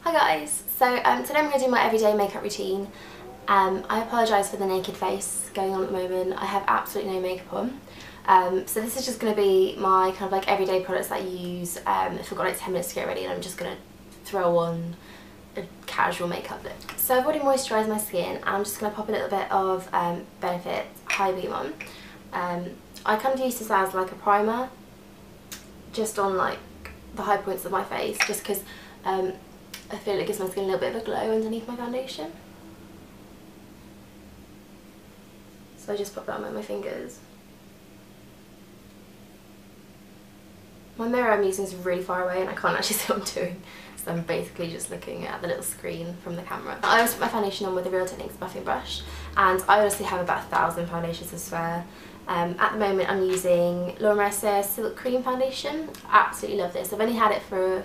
Hi guys, so today I'm going to do my everyday makeup routine. I apologise for the naked face going on at the moment. I have absolutely no makeup on. So this is just going to be my kind of like everyday products that I use if I've got like 10 minutes to get ready and I'm just going to throw on a casual makeup look. So I've already moisturised my skin and I'm just going to pop a little bit of Benefit High Beam on. I kind of use this as like a primer just on like the high points of my face, just because I feel like it gives my skin a little bit of a glow underneath my foundation. So I just pop that on with my fingers. My mirror I'm using is really far away and I can't actually see what I'm doing, so I'm basically just looking at the little screen from the camera. I always put my foundation on with a Real Techniques buffing brush, and I honestly have about 1,000 foundations to spare. At the moment I'm using Laura Mercier Silk Cream Foundation. I absolutely love this. I've only had it for a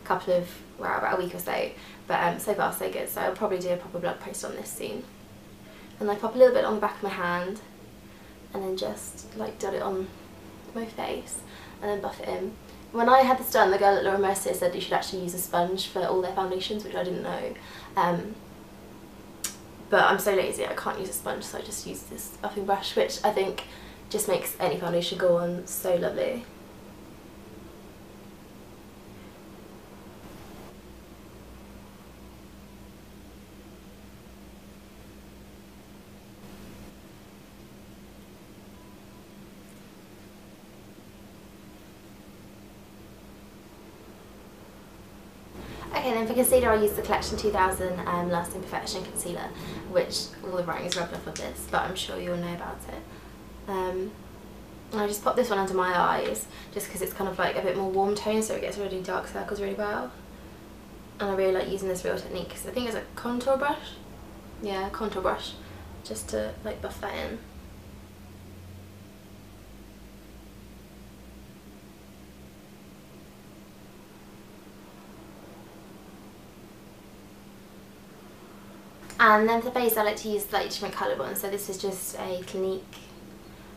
couple of, well, about a week or so, but so far so good, so I'll probably do a proper blog post on this soon. And I pop a little bit on the back of my hand and then just like dot it on my face and then buff it in. When I had this done, the girl at Laura Mercier said you should actually use a sponge for all their foundations, which I didn't know. But I'm so lazy I can't use a sponge, so I just use this buffing brush, which I think just makes any foundation go on so lovely. Okay, then for concealer I use the Collection 2000 Lasting Perfection Concealer, which all the writing is rubbed off of this, but I'm sure you'll know about it. And I just pop this one under my eyes, just because it's kind of like a bit more warm tone, so it gets really dark circles really well. And I really like using this Real Technique, because I think it's a contour brush. Yeah, contour brush, just to like buff that in. And then for face I like to use slightly different coloured ones, so this is just a Clinique,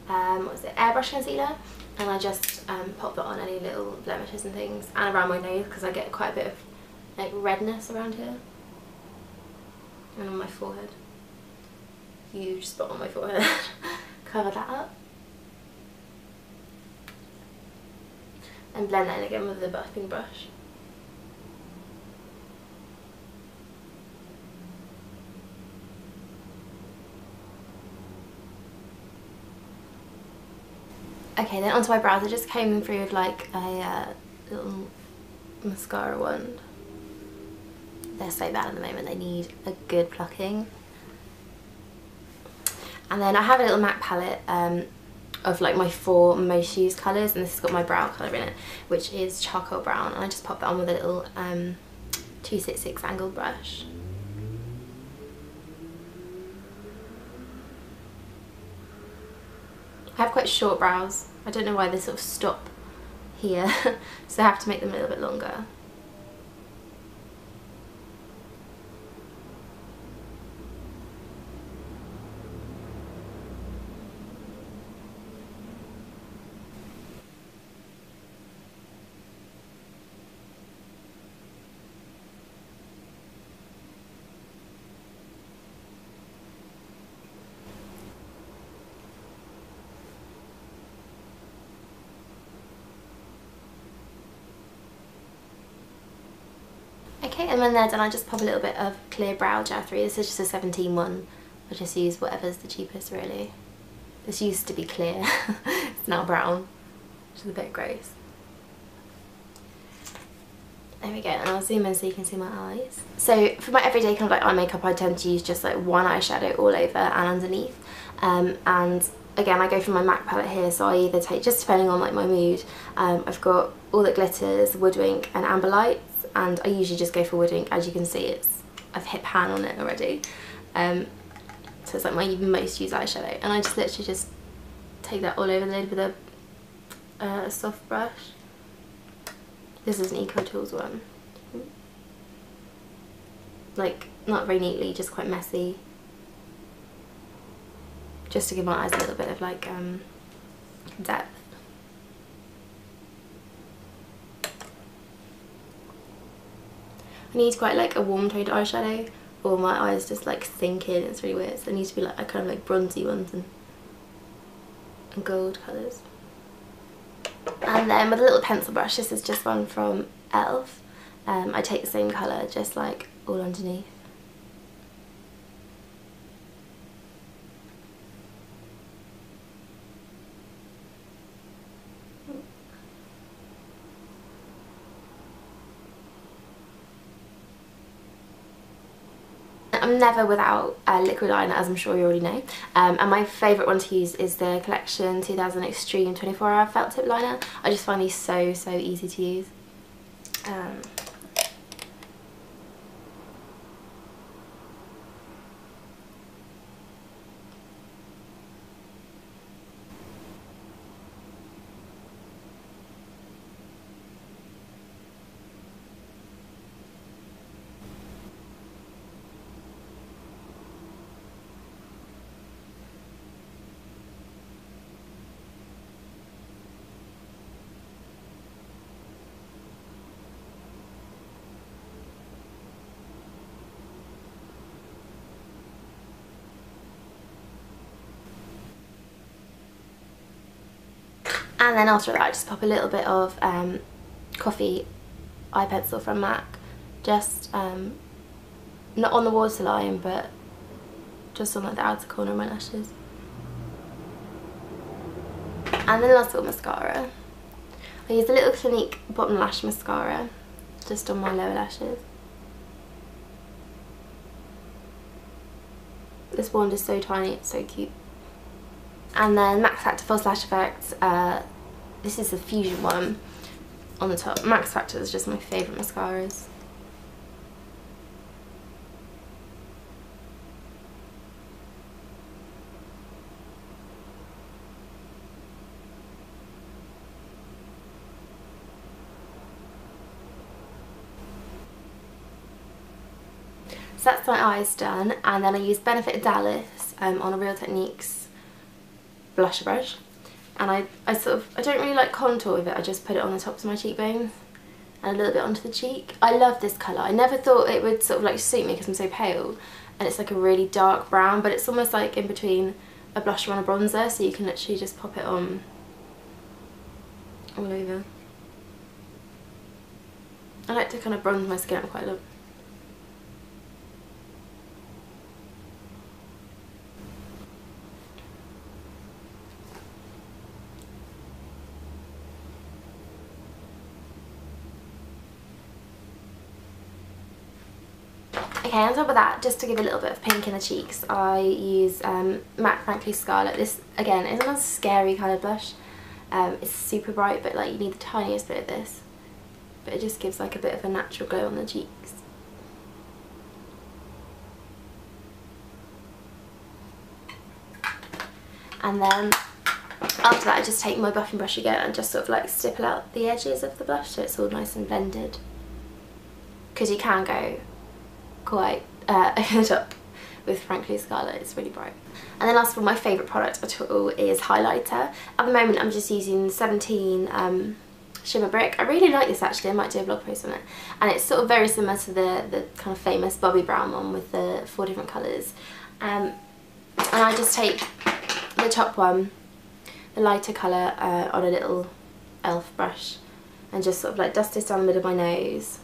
airbrush concealer, and I just pop that on any little blemishes and things, and around my nose because I get quite a bit of like redness around here, and on my forehead, huge spot on my forehead. Cover that up and blend that in again with the buffing brush. Okay, then onto my brows. I just came through with like a little mascara wand. They're so bad at the moment, they need a good plucking. And then I have a little MAC palette of like my 4 most used colours, and this has got my brow colour in it, which is charcoal brown, and I just pop that on with a little 266 angled brush. I have quite short brows. I don't know why they sort of stop here, so I have to make them a little bit longer. Okay, and when they're done I just pop a little bit of clear brow gel through. This is just a 17 one. I just use whatever's the cheapest really. This used to be clear, it's now brown, which is a bit gross. There we go, and I'll zoom in so you can see my eyes. So for my everyday kind of like eye makeup I tend to use just like one eyeshadow all over and underneath. And again I go for my MAC palette here, so I either take, just depending on like my mood, I've got All That Glitters, Woodwink and Amber Lights. And I usually just go for Woodwink. As you can see, I've hit pan on it already, so it's like my most used eyeshadow, and I just literally just take that all over the lid with a soft brush. This is an Eco Tools one, like not very neatly, just quite messy, just to give my eyes a little bit of like depth. I need quite like a warm toned eyeshadow, or my eyes just like sink in. It's really weird. So it needs to be like a kind of like bronzy ones and gold colours. And then with a little pencil brush, this is just one from Elf. I take the same colour, just like all underneath. I'm never without a liquid liner, as I'm sure you already know, and my favourite one to use is the Collection 2000 Extreme 24-hour felt tip liner. I just find these so easy to use. And then after that, I just pop a little bit of coffee eye pencil from MAC, just not on the waterline, but just on like the outer corner of my lashes. And then last little mascara. I use a little Clinique bottom lash mascara just on my lower lashes. This wand is so tiny, it's so cute. And then Max Factor False Lash Effect. This is the Fusion one on the top. Max Factor is just my favourite mascaras. So that's my eyes done, and then I use Benefit Dallas on a Real Techniques blusher brush, and I don't really like contour with it. I just put it on the tops of my cheekbones and a little bit onto the cheek. I love this colour. I never thought it would sort of like suit me because I'm so pale, and it's like a really dark brown, but it's almost like in between a blusher and a bronzer, so you can literally just pop it on all over. I like to kind of bronze my skin up quite a lot. Okay, on top of that, just to give a little bit of pink in the cheeks, I use MAC Frankly Scarlet. This, again, isn't a scary coloured blush. It's super bright, but like you need the tiniest bit of this. But it just gives like a bit of a natural glow on the cheeks. And then after that, I just take my buffing brush again and just sort of like stipple out the edges of the blush so it's all nice and blended. Because you can go quite over the top with Frankly Scarlet, it's really bright. And then last of all, my favourite product at all is highlighter. At the moment I'm just using 17 Shimmer Brick. I really like this actually, I might do a blog post on it. And it's sort of very similar to the kind of famous Bobbi Brown one with the 4 different colours. And I just take the top one, the lighter colour, on a little elf brush and just sort of like dust this down the middle of my nose,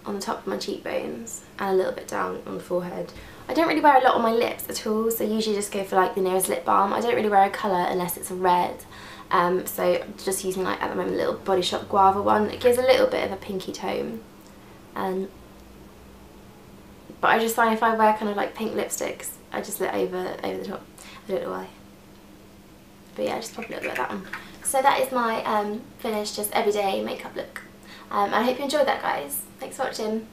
on the top of my cheekbones, and a little bit down on the forehead. I don't really wear a lot on my lips at all, so I usually just go for like the nearest lip balm. I don't really wear a colour unless it's a red, so I'm just using like at the moment a little Body Shop Guava one. It gives a little bit of a pinky tone, but I just find if I wear kind of like pink lipsticks, I just lit over the top. I don't know why, but yeah, I just pop a little bit of that on. So that is my finished just everyday makeup look. I hope you enjoyed that, guys. Thanks for watching.